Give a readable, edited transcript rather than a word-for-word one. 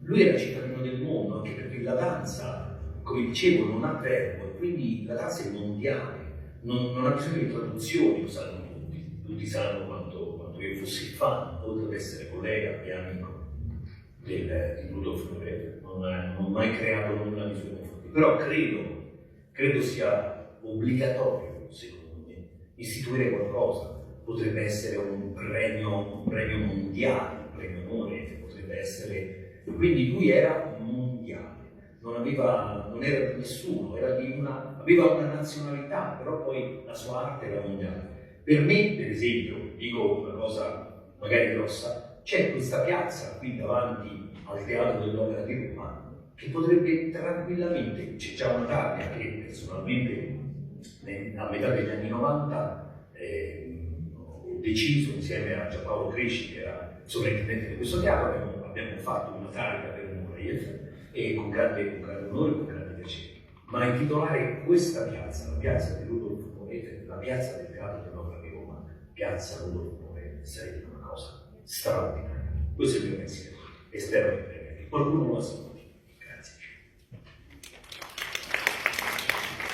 lui era cittadino del mondo, anche perché la danza, come dicevo, non ha verbo, e quindi la danza è mondiale, non ha bisogno di traduzioni, lo sanno tutti sanno quanto io fossi fan, oltre ad essere collega e amico di Rudolf Nureyev. Non ho mai creato nulla nei suoi confronti, però credo sia obbligatorio, secondo me, istituire qualcosa. Potrebbe essere un premio mondiale, un premio onore, potrebbe essere. Quindi lui era mondiale, non era di nessuno, aveva una nazionalità, però poi la sua arte era mondiale. Per me, per esempio, dico una cosa magari grossa, c'è questa piazza qui davanti al Teatro dell'Opera di Roma che potrebbe tranquillamente, c'è già una taglia che personalmente a metà degli anni 90 ho deciso insieme a Giampaolo Cresci, che era sovrintendente di questo teatro, abbiamo fatto una targa per Nureyev e con grande onore e con grande piacere. Ma intitolare questa piazza, la piazza di Rudolf Nureyev, la piazza del Teatro dell'Opera di Roma, piazza Rudolf Nureyev, sarebbe una cosa straordinaria. Questo è il mio pensiero e spero che qualcuno lo assuma.